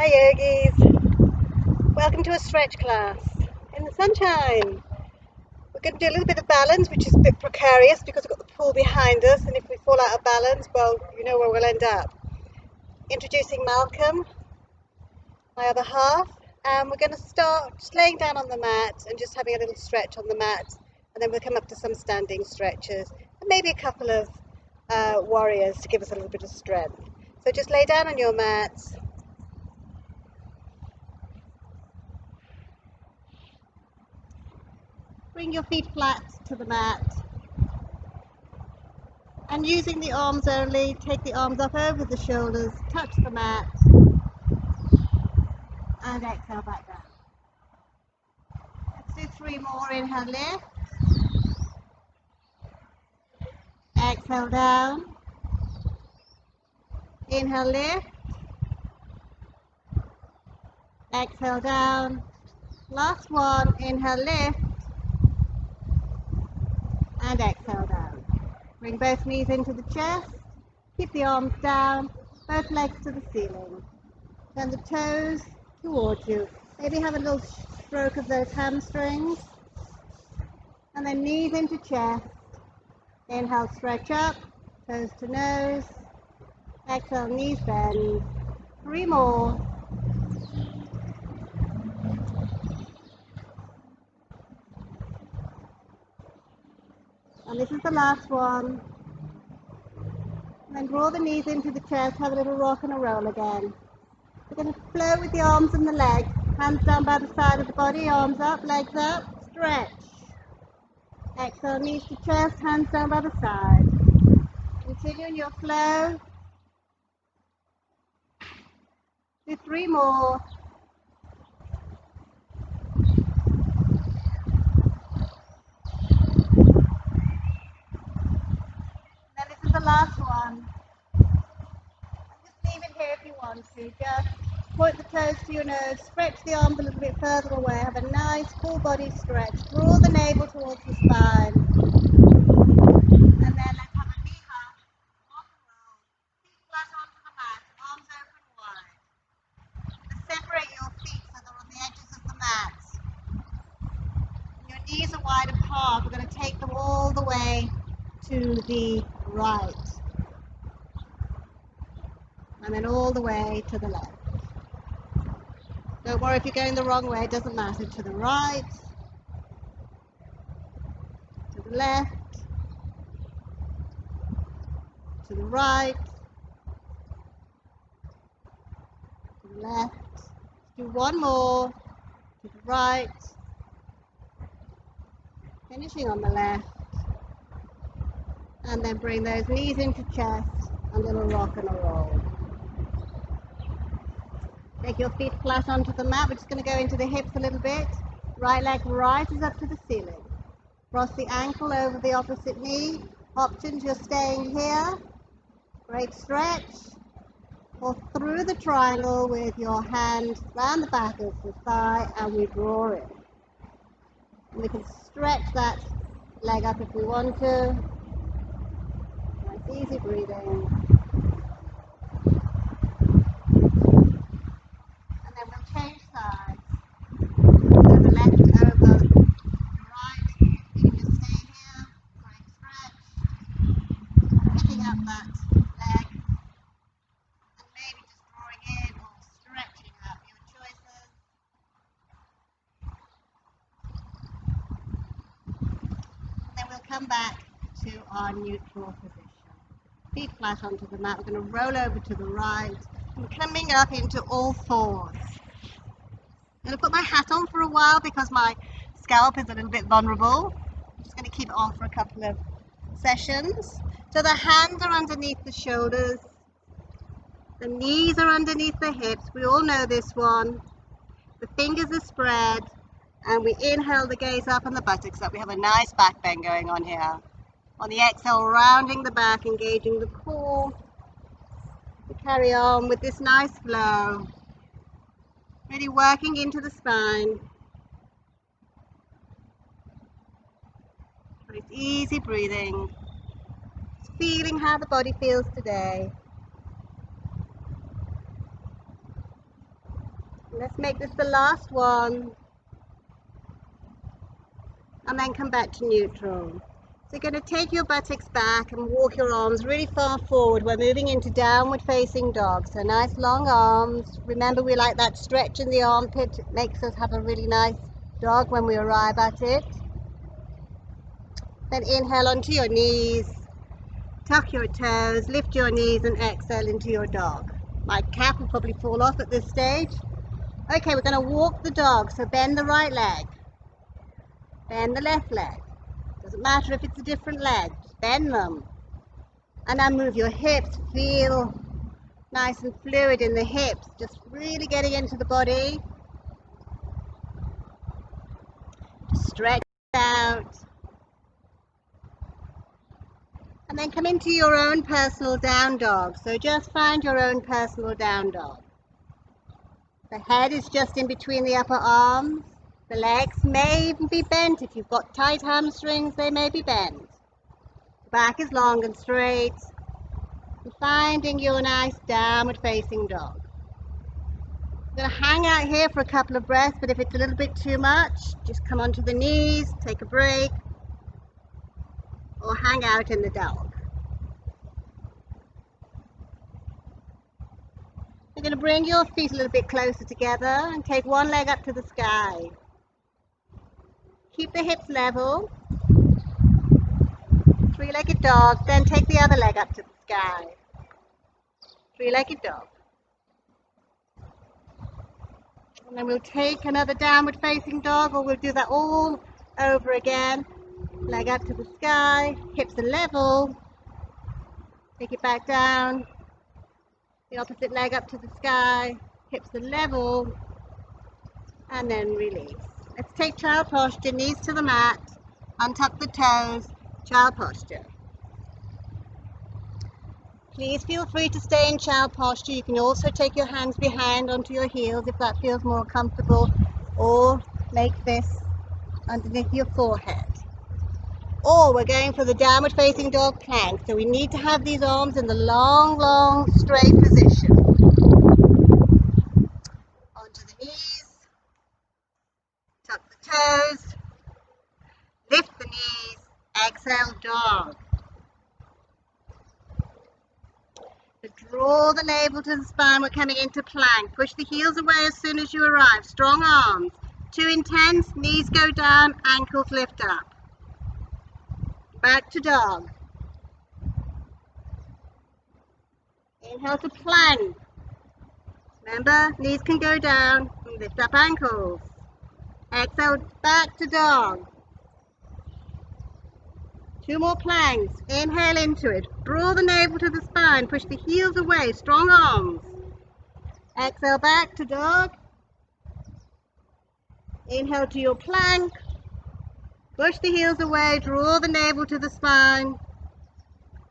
Hi yogis, welcome to a stretch class in the sunshine. We're going to do a little bit of balance, which is a bit precarious because we've got the pool behind us, and if we fall out of balance, well, you know where we'll end up. Introducing Malcolm, my other half, and we're going to start just laying down on the mat and just having a little stretch on the mat, and then we'll come up to some standing stretches and maybe a couple of warriors to give us a little bit of strength. So just lay down on your mats. Bring your feet flat to the mat, and using the arms only, take the arms up over the shoulders, touch the mat, and exhale back down. Let's do 3 more. Inhale, lift, exhale down, inhale, lift, exhale down, last one. Inhale, lift, and exhale down. Bring both knees into the chest, keep the arms down, both legs to the ceiling. Turn the toes towards you. Maybe have a little stroke of those hamstrings. And then knees into chest. Inhale, stretch up, toes to nose. Exhale, knees bend. 3 more. And this is the last one. And then draw the knees into the chest, have a little rock and a roll again. We're going to flow with the arms and the legs. Hands down by the side of the body, arms up, legs up, stretch. Exhale, knees to chest, hands down by the side. Continue in your flow. Do 3 more. And then this is the last one. And just leave it here if you want to. Just point the toes to your nose, stretch the arms a little bit further away. Have a nice full body stretch. Draw the navel towards the spine. And then let's have a knee hug, rock and roll. Feet flat onto the mat, arms open wide. Separate your feet so they're on the edges of the mat. Your knees are wide apart. We're going to take them all the way to the right. And then all the way to the left. Don't worry if you're going the wrong way, it doesn't matter. To the right, to the left, to the right, to the left. Let's do 1 more. To the right, finishing on the left. And then bring those knees into chest, a little rock and a roll. Take your feet flat onto the mat. We're just going to go into the hips a little bit. Right leg rises up to the ceiling. Cross the ankle over the opposite knee. Options, you're staying here. Great stretch. Or through the triangle with your hand round the back of the thigh, and we draw in. And we can stretch that leg up if we want to. Nice easy breathing. And then we'll change sides. So the left over the right. You can just stay here. Great stretch. Picking up that leg. And maybe just drawing in or stretching up. Your choices. And then we'll come back to our neutral position. Feet flat onto the mat. We're going to roll over to the right. We're coming up into all fours. I'm going to put my hat on for a while because my scalp is a little bit vulnerable. I'm just going to keep it on for a couple of sessions. So the hands are underneath the shoulders. The knees are underneath the hips. We all know this one. The fingers are spread. And we inhale the gaze up and the buttocks up. We have a nice back bend going on here. On the exhale, rounding the back, engaging the core. We carry on with this nice flow. Really working into the spine. Nice easy breathing. Just feeling how the body feels today. Let's make this the last one. And then come back to neutral. So you're going to take your buttocks back and walk your arms really far forward. We're moving into downward facing dog. So nice long arms. Remember, we like that stretch in the armpit. It makes us have a really nice dog when we arrive at it. Then inhale onto your knees. Tuck your toes, lift your knees and exhale into your dog. My cap will probably fall off at this stage. Okay, we're going to walk the dog. So bend the right leg. Bend the left leg. Doesn't matter if it's a different leg, just bend them. And then move your hips, feel nice and fluid in the hips, just really getting into the body. Just stretch out. And then come into your own personal down dog. So just find your own personal down dog. The head is just in between the upper arms. The legs may even be bent. If you've got tight hamstrings, they may be bent. The back is long and straight. And finding your nice downward facing dog. I'm going to hang out here for a couple of breaths, but if it's a little bit too much, just come onto the knees, take a break, or hang out in the dog. You're going to bring your feet a little bit closer together and take one leg up to the sky. Keep the hips level. Three-legged dog, then take the other leg up to the sky. Three-legged dog. And then we'll take another downward facing dog, or we'll do that all over again. Leg up to the sky, hips are level. Take it back down. The opposite leg up to the sky, hips are level. And then release. Let's take child posture, knees to the mat, untuck the toes, child posture. Please feel free to stay in child posture. You can also take your hands behind onto your heels if that feels more comfortable, or make this underneath your forehead. Or we're going for the downward facing dog plank. So we need to have these arms in the long, straight position. Onto the knees. Tuck the toes, lift the knees, exhale dog. So draw the navel to the spine, we're coming into plank. Push the heels away as soon as you arrive. Strong arms. Too intense, knees go down, ankles lift up. Back to dog. Inhale to plank. Remember, knees can go down, lift up ankles. Exhale, back to dog. Two more planks. Inhale into it. Draw the navel to the spine. Push the heels away. Strong arms. Exhale back to dog. Inhale to your plank. Push the heels away. Draw the navel to the spine.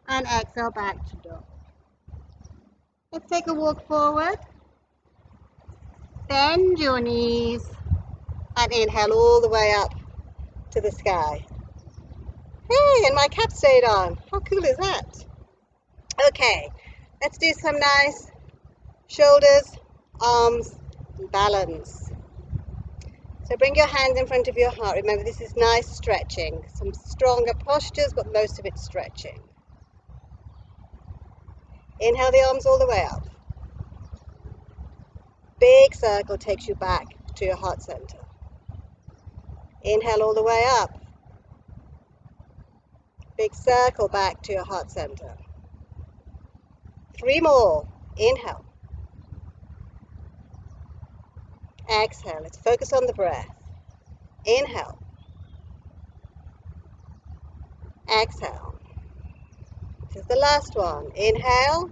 And exhale back to dog. Let's take a walk forward. Bend your knees. And inhale all the way up to the sky. Hey, and my cap stayed on. How cool is that? Okay, let's do some nice shoulders, arms, and balance. So bring your hands in front of your heart. Remember, this is nice stretching. Some stronger postures, but most of it stretching. Inhale the arms all the way up. Big circle takes you back to your heart center. Inhale all the way up. Big circle back to your heart center. 3 more. Inhale. Exhale. Let's focus on the breath. Inhale. Exhale. This is the last one. Inhale.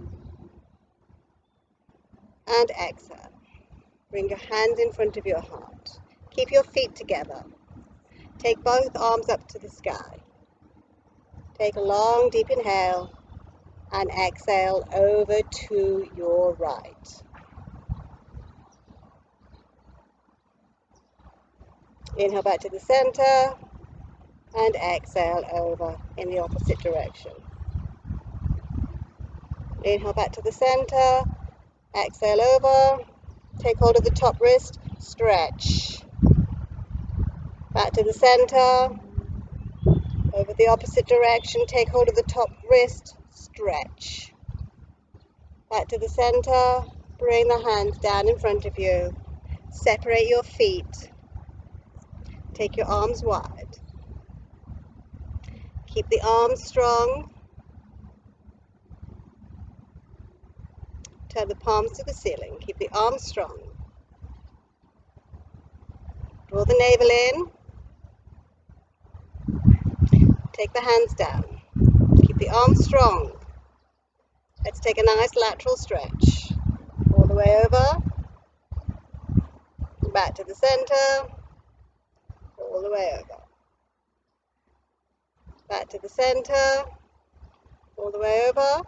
And exhale. Bring your hands in front of your heart. Keep your feet together. Take both arms up to the sky. Take a long, deep inhale. And exhale over to your right. Inhale back to the center and exhale over in the opposite direction. Inhale back to the center, exhale over Take hold of the top wrist, stretch. Back to the center. Over the opposite direction, take hold of the top wrist, stretch. Back to the center, bring the hands down in front of you. Separate your feet. Take your arms wide. Keep the arms strong. Turn the palms to the ceiling. Keep the arms strong. Draw the navel in. Take the hands down. Keep the arms strong. Let's take a nice lateral stretch. All the way over. Back to the center. All the way over. Back to the center. All the way over.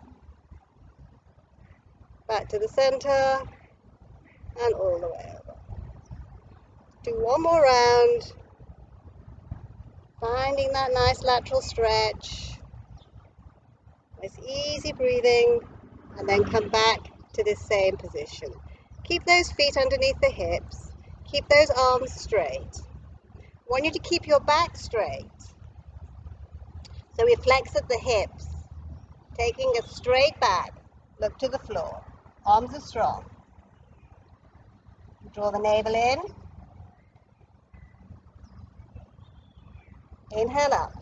Back to the center. And all the way over. Do one more round. Finding that nice lateral stretch. Nice easy breathing. And then come back to this same position. Keep those feet underneath the hips. Keep those arms straight. I want you to keep your back straight. So we flex at the hips. Taking a straight back. Look to the floor. Arms are strong. Draw the navel in. Inhale up.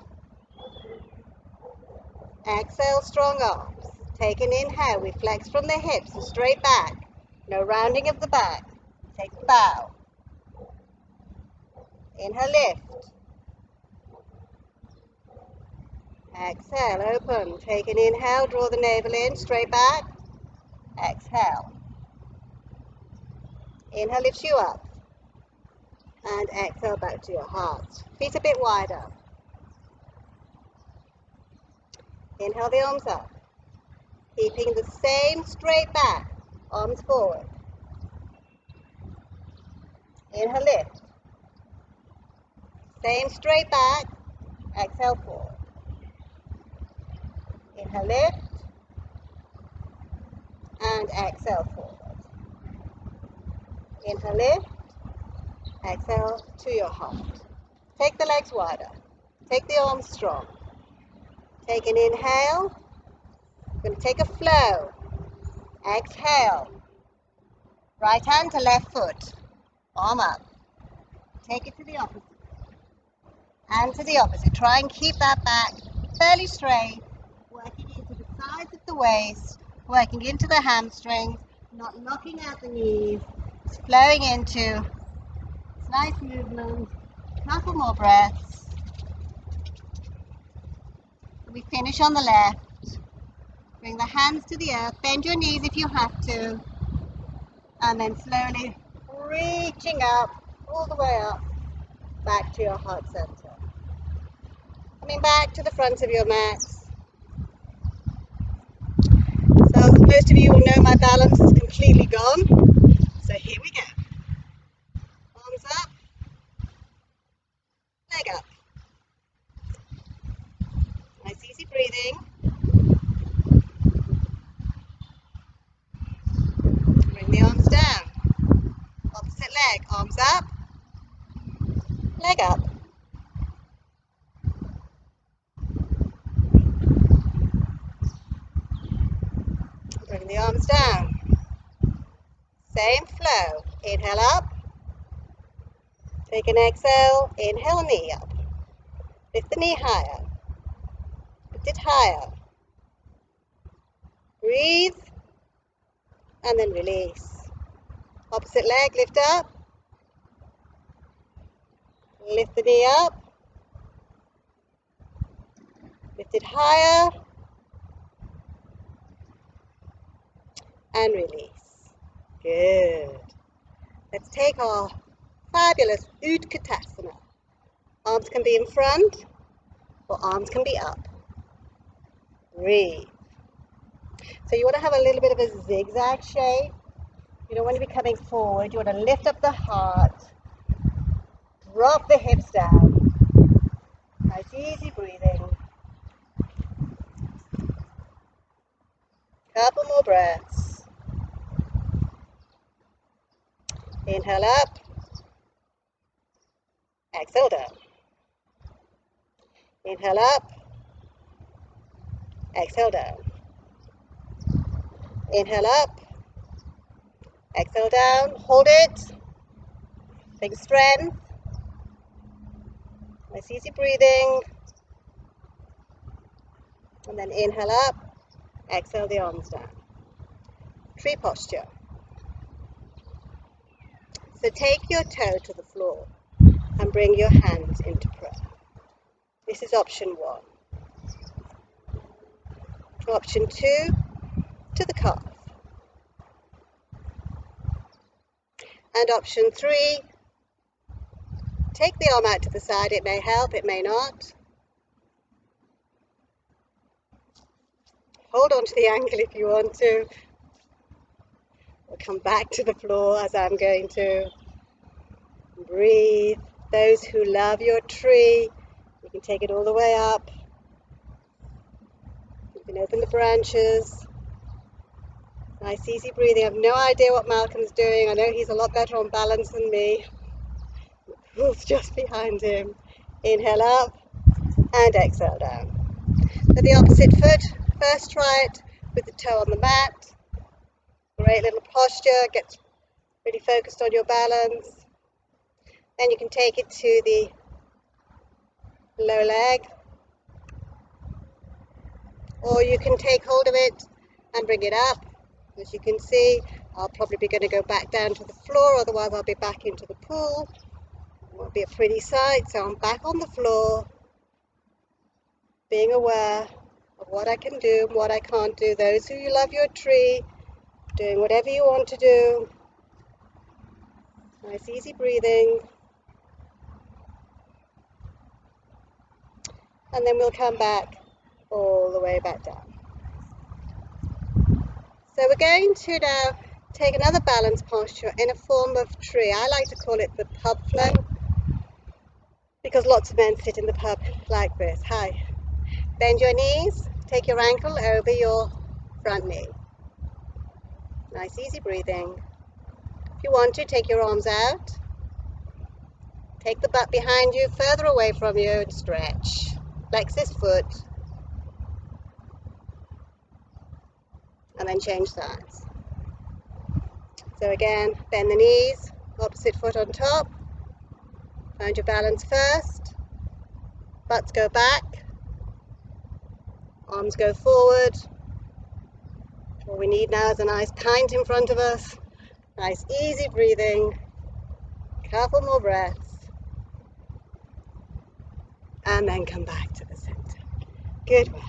Exhale, strong arms. Take an inhale. We flex from the hips, a straight back. No rounding of the back. Take a bow. Inhale, lift. Exhale, open. Take an inhale. Draw the navel in, straight back. Exhale. Inhale lifts you up. And exhale back to your heart. Feet a bit wider. Inhale the arms up. Keeping the same straight back. Arms forward. Inhale, lift. Same straight back. Exhale, forward. Inhale, lift. And exhale, forward. Inhale, lift. Exhale to your heart. Take the legs wider. Take the arms strong. Take an inhale. We're going to take a flow. Exhale. Right hand to left foot. Arm up. Take it to the opposite. And to the opposite. Try and keep that back fairly straight. Working into the sides of the waist. Working into the hamstrings. Not knocking out the knees. It's flowing into nice movement. Couple more breaths. We finish on the left. Bring the hands to the earth. Bend your knees if you have to. And then slowly reaching up, all the way up, back to your heart center. Coming back to the front of your mat. So most of you will know my balance is completely gone. So here we go. Arms up, leg up. Nice easy breathing. Bring the arms down. Opposite leg, arms up, leg up. Bring the arms down. Same flow. Inhale up. Take an exhale. Inhale, knee up. Lift the knee higher. Lift it higher. Breathe. And then release. Opposite leg, lift up. Lift the knee up. Lift it higher. And release. Good. Let's take our fabulous Utkatasana. Arms can be in front or arms can be up. Breathe. So you want to have a little bit of a zigzag shape. You don't want to be coming forward. You want to lift up the heart. Drop the hips down. Nice easy breathing. Couple more breaths. Inhale up, exhale down. Inhale up, exhale down. Inhale up, exhale down, hold it, big strength, nice easy breathing, and then inhale up, exhale the arms down. Tree posture. So take your toe to the floor and bring your hands into prayer. This is option 1. Option 2, to the calf. And option 3, take the arm out to the side. It may help, it may not. Hold on to the ankle if you want to. Or come back to the floor as I'm going to. Breathe. Those who love your tree, you can take it all the way up. You can open the branches. Nice easy breathing. I have no idea what Malcolm's doing. I know he's a lot better on balance than me. The pool's just behind him. Inhale up and exhale down. So the opposite foot, first try it with the toe on the mat. Great little posture, get really focused on your balance. Then you can take it to the low leg, or you can take hold of it and bring it up. As you can see, I'll probably be going to go back down to the floor, otherwise I'll be back into the pool. It won't be a pretty sight, so I'm back on the floor, being aware of what I can do and what I can't do. Those who you love your tree, doing whatever you want to do. Nice easy breathing. And then we'll come back all the way back down. So we're going to now take another balance posture in a form of tree. I like to call it the pub flow, because lots of men sit in the pub like this. Hi. Bend your knees, take your ankle over your front knee. Nice easy breathing. If you want to, take your arms out. Take the butt behind you, further away from you, and stretch. Flex this foot. And then change sides. So again, bend the knees, opposite foot on top. Find your balance first. Butts go back. Arms go forward. All we need now is a nice pint in front of us. Nice easy breathing. Couple more breaths. And then come back to the center. Good work.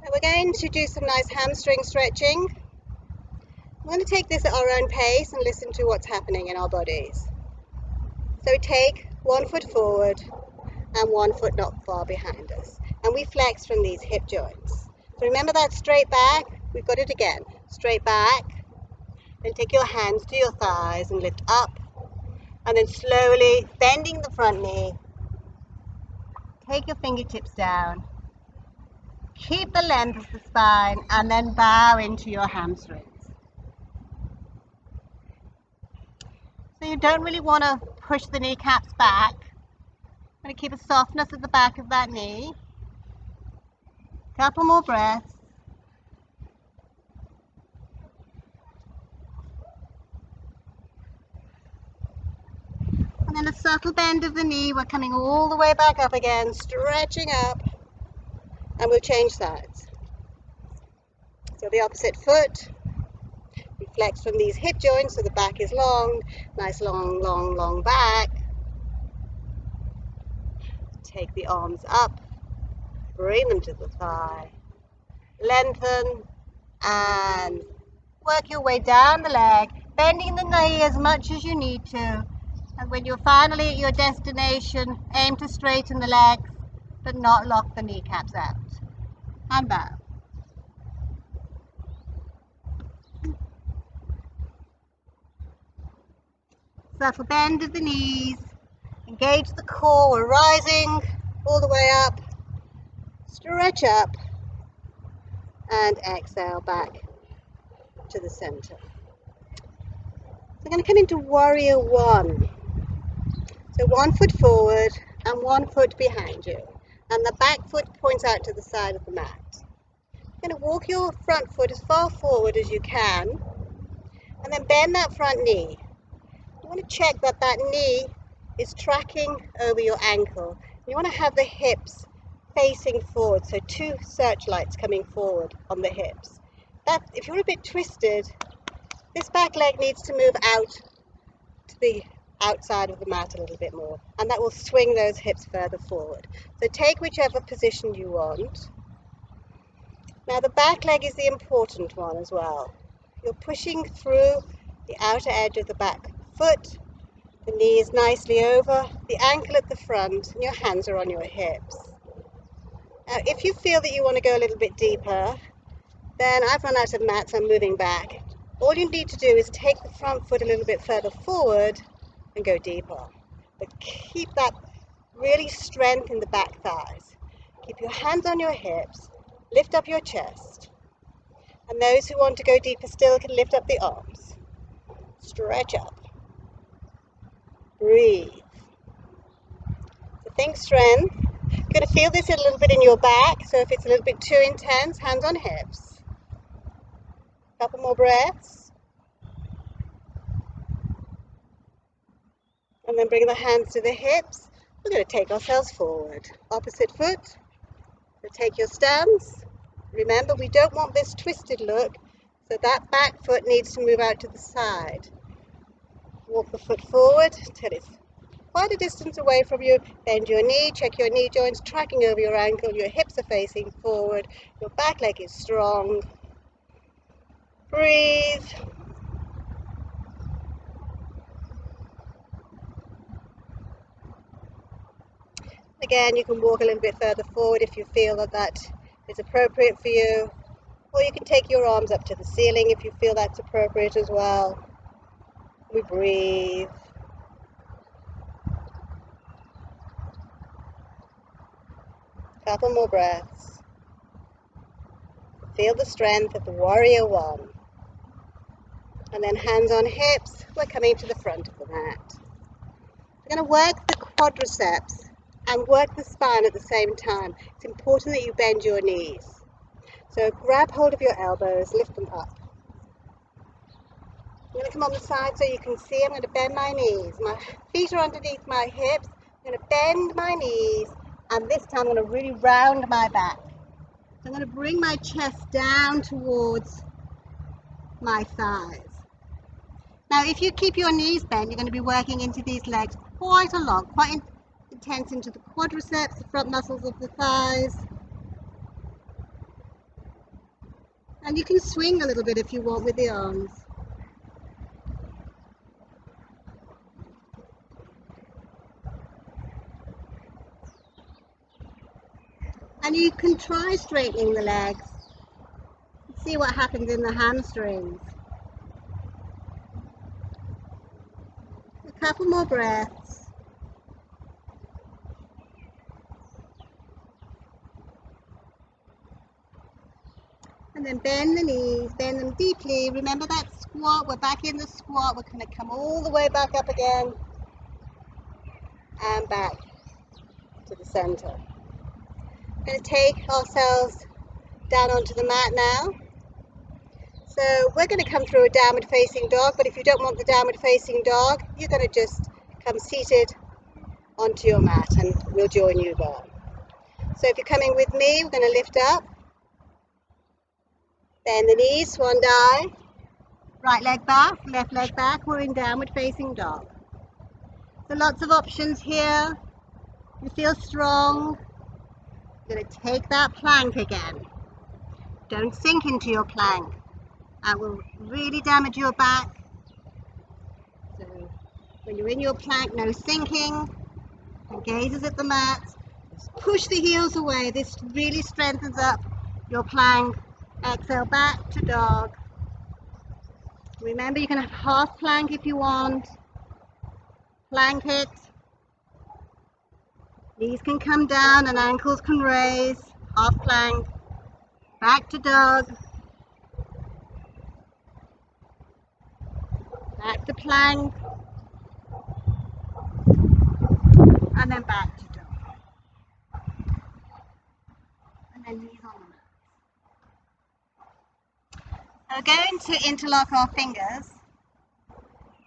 Now we're going to do some nice hamstring stretching. We're going to take this at our own pace and listen to what's happening in our bodies. So we take one foot forward and one foot not far behind us. And we flex from these hip joints. So remember that straight back? We've got it again. Straight back. Then take your hands to your thighs and lift up. And then slowly bending the front knee. Take your fingertips down. Keep the length of the spine and then bow into your hamstrings. So you don't really want to push the kneecaps back. I'm going to keep a softness at the back of that knee. Couple more breaths. And then a subtle bend of the knee. We're coming all the way back up again, stretching up. And we'll change sides. So the opposite foot. We flex from these hip joints so the back is long. Nice long, long, long back. Take the arms up. Bring them to the thigh. Lengthen. And work your way down the leg. Bending the knee as much as you need to. And when you're finally at your destination, aim to straighten the legs, but not lock the kneecaps out. And bow. Subtle bend of the knees. Engage the core. We're rising all the way up. Stretch up. And exhale back to the center. So I'm going to come into warrior one. So 1 foot forward and 1 foot behind you. And the back foot points out to the side of the mat. You're going to walk your front foot as far forward as you can. And then bend that front knee. You want to check that that knee is tracking over your ankle. You want to have the hips facing forward, so 2 searchlights coming forward on the hips. That, if you're a bit twisted, this back leg needs to move out to the outside of the mat a little bit more, and that will swing those hips further forward. So take whichever position you want. Now the back leg is the important one as well. You're pushing through the outer edge of the back foot, the knee is nicely over, the ankle at the front, and your hands are on your hips. Now if you feel that you want to go a little bit deeper, then I've run out of mats, I'm moving back. All you need to do is take the front foot a little bit further forward and go deeper. But keep that really strength in the back thighs. Keep your hands on your hips, lift up your chest. And those who want to go deeper still can lift up the arms. Stretch up. Breathe. So think strength. You're going to feel this a little bit in your back, so if it's a little bit too intense, hands on hips. Couple more breaths. And then bring the hands to the hips. We're going to take ourselves forward. Opposite foot. So take your stance. Remember, we don't want this twisted look, so that back foot needs to move out to the side. Walk the foot forward till it's quite a distance away from you. Bend your knee, check your knee joints, tracking over your ankle. Your hips are facing forward. Your back leg is strong. Breathe. Again, you can walk a little bit further forward if you feel that that is appropriate for you. Or you can take your arms up to the ceiling if you feel that's appropriate as well. We breathe. Couple more breaths. Feel the strength of the warrior one. And then hands on hips, we're coming to the front of the mat. We're going to work the quadriceps and work the spine at the same time. It's important that you bend your knees. So grab hold of your elbows, lift them up. I'm going to come on the side so you can see. I'm going to bend my knees. My feet are underneath my hips. I'm going to bend my knees, and this time I'm going to really round my back. So I'm going to bring my chest down towards my thighs. Now if you keep your knees bent, you're going to be working into these legs quite a lot, quite intense into the quadriceps, the front muscles of the thighs. And you can swing a little bit if you want with the arms. And you can try straightening the legs. See what happens in the hamstrings. A couple more breaths. And then bend the knees, bend them deeply. Remember that squat, we're back in the squat. We're going to come all the way back up again. And back to the center. We're going to take ourselves down onto the mat now. So we're going to come through a downward facing dog, but if you don't want the downward facing dog, you're going to just come seated onto your mat and we'll join you there. So if you're coming with me, we're going to lift up. Bend the knees, swan dive. Right leg back, left leg back. We're in downward facing dog. So lots of options here. You feel strong. You're going to take that plank again. Don't sink into your plank. That will really damage your back. So when you're in your plank, no sinking. And gazes at the mat. Just push the heels away. This really strengthens up your plank. Exhale back to dog. Remember, you can have half plank if you want. Plank it. Knees can come down and ankles can raise. Half plank. Back to dog. Back to plank, and then back to dog. And then knees on the mat. We're going to interlock our fingers.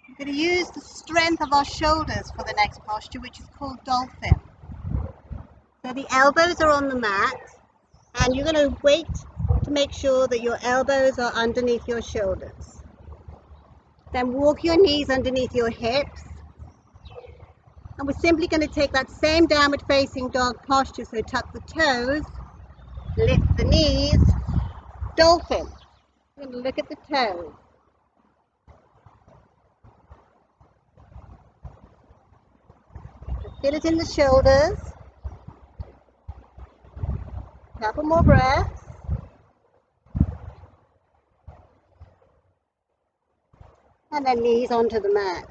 We're going to use the strength of our shoulders for the next posture, which is called dolphin. So the elbows are on the mat, and you're going to wait to make sure that your elbows are underneath your shoulders. Then walk your knees underneath your hips. And we're simply going to take that same downward facing dog posture. So tuck the toes, lift the knees, dolphin. We're going to look at the toes. Feel it in the shoulders. Couple more breaths. And then knees onto the mat.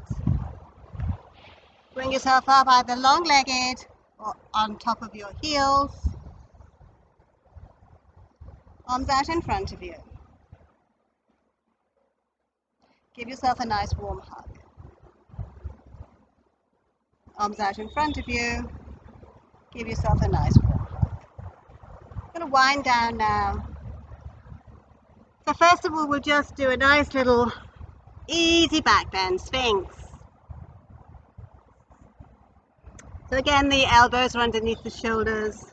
Bring yourself up either long-legged or on top of your heels. Arms out in front of you. Give yourself a nice warm hug. Arms out in front of you. Give yourself a nice warm hug. I'm going to wind down now. So first of all, we'll just do a nice little easy back bend, Sphinx. So again, the elbows are underneath the shoulders.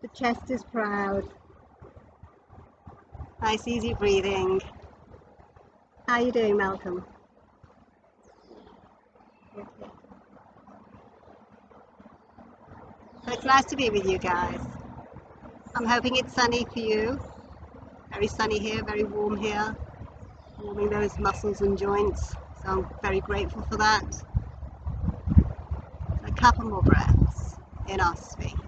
The chest is proud. Nice easy breathing. How are you doing, Malcolm? Okay. So it's nice to be with you guys. I'm hoping it's sunny for you. Very sunny here, very warm here. Warming those muscles and joints. So I'm very grateful for that. A couple more breaths in our Sphinx.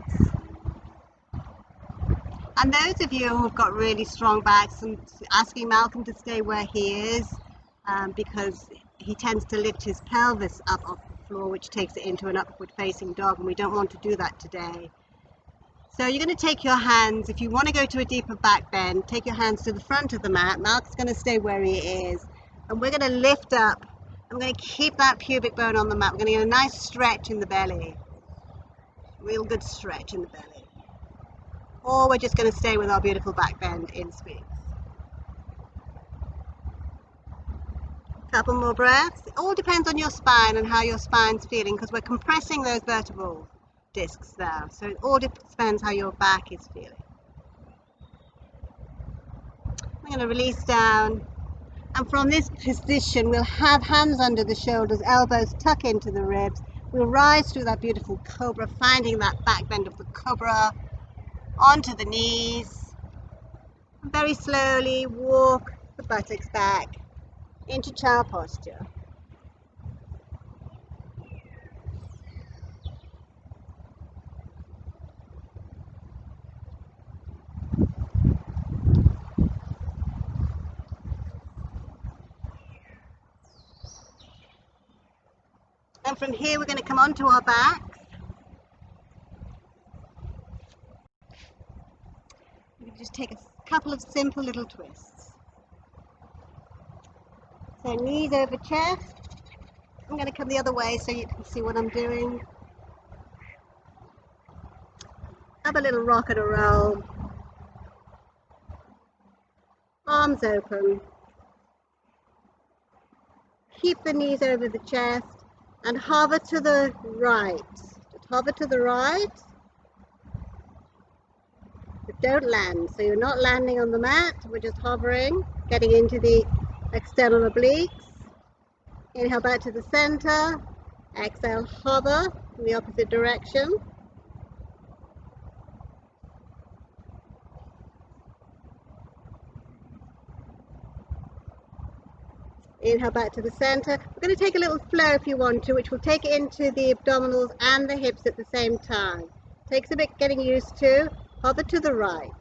And those of you who've got really strong backs, and asking Malcolm to stay where he is because he tends to lift his pelvis up off the floor, which takes it into an upward facing dog, and we don't want to do that today. So you're going to take your hands, if you want to go to a deeper back bend, take your hands to the front of the mat. Malcolm's going to stay where he is, and we're going to lift up. I'm going to keep that pubic bone on the mat. We're going to get a nice stretch in the belly. Real good stretch in the belly. Or we're just going to stay with our beautiful back bend in Sphinx. Couple more breaths. It all depends on your spine and how your spine's feeling, because we're compressing those vertebral discs there. So it all depends how your back is feeling. I'm going to release down. And from this position, we'll have hands under the shoulders, elbows tuck into the ribs. We'll rise through that beautiful cobra, finding that back bend of the cobra, onto the knees. And very slowly walk the buttocks back into child posture. And from here, we're going to come onto our backs. We just take a couple of simple little twists. So knees over chest. I'm going to come the other way so you can see what I'm doing. Have a little rock and a roll. Arms open. Keep the knees over the chest and hover to the right. Just hover to the right. But don't land. So you're not landing on the mat. We're just hovering, getting into the external obliques. Inhale back to the center. Exhale, hover in the opposite direction. Inhale back to the center. We're going to take a little flow if you want to, which will take it into the abdominals and the hips at the same time. Takes a bit getting used to. Hover to the right.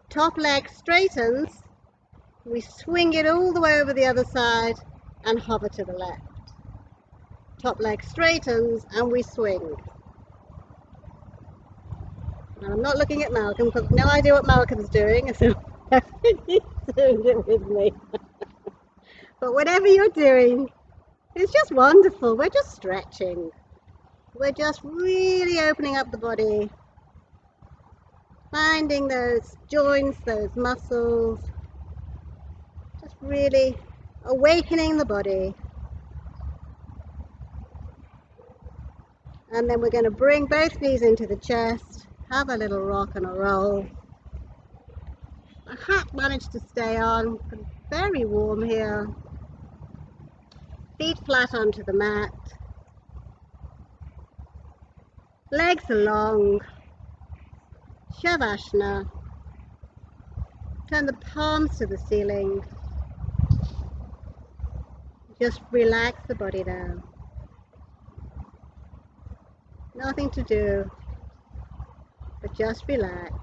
Top leg straightens. We swing it all the way over the other side and hover to the left. Top leg straightens and we swing. And I'm not looking at Malcolm because I've no idea what Malcolm's doing, so he's doing it with me. But whatever you're doing, it's just wonderful. We're just stretching. We're just really opening up the body, finding those joints, those muscles, just really awakening the body. And then we're going to bring both knees into the chest, have a little rock and a roll. The hat managed to stay on, but it's very warm here. Feet flat onto the mat. Legs are long. Shavasana. Turn the palms to the ceiling. Just relax the body now. Nothing to do, but just relax.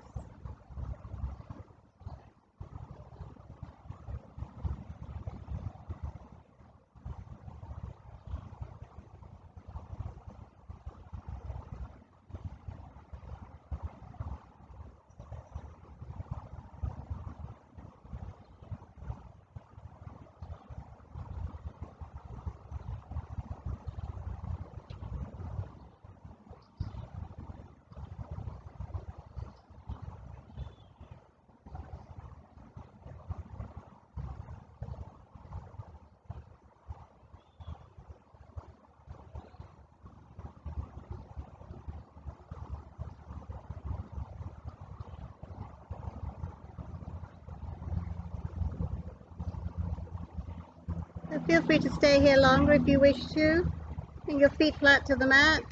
So feel free to stay here longer if you wish to. Bring your feet flat to the mat.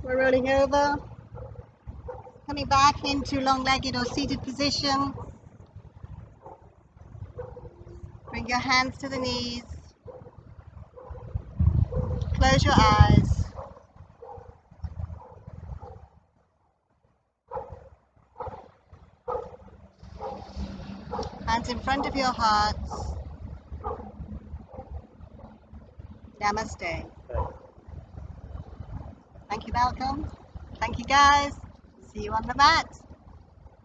We're rolling over. Coming back into long-legged or seated position. Bring your hands to the knees. Close your eyes. Hands in front of your hearts. Namaste. Thank you, Malcolm. Thank you, guys. See you on the mat.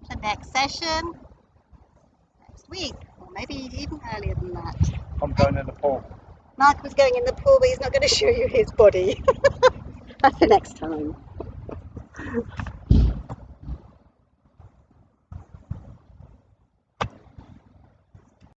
The next session next week, or maybe even earlier than that. I'm going in the pool. Mark was going in the pool, but he's not going to show you his body. That's the next time.